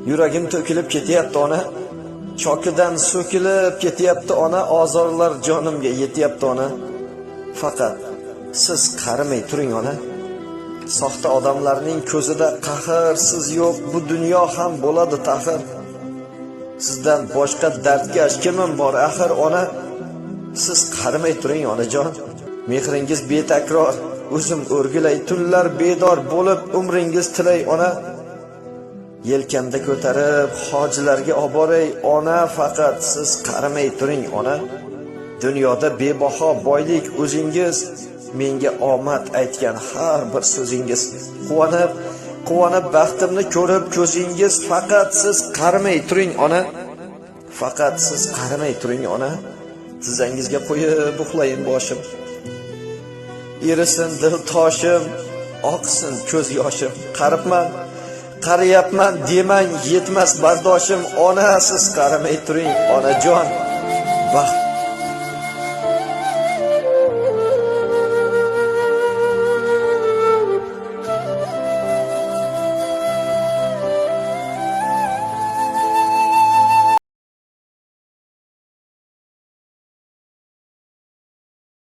Yuragim to'kilib ketyapti ona. Chokidan so'kilib ketyapti ona, ozorlar jonimga yetyapti ona. Faqat siz qarimay turing ona. Soxta odamlarning ko'zida qahr siz yo'q, bu dunyo ham bo'ladi taxir. Sizdan boshqa dardkash kimim bor axir ona? Siz qarimay turing onajon. Mehringiz betakror, o'zim o'rgilay tunlar bedor bo'lib umringiz tilay ona. Yelkamda ko'tarib hojilarga olib boray ona, faqat siz qarimay turing ona. Dunyoda bebaho boylik o'zingiz, menga omad aytgan har bir so'zingiz. Quvonib baxtimni ko'rib ko'zingiz, faqat siz qarimay turing ona. Faqat siz qarimay turing ona. Tizzangizga qo'yib uxlayin boshim. Erisin dil toshim, oqsin ko'z yoshim. Qariyapman demang, yetmas bardoshim ona, siz qarimay turing onajon. Baxt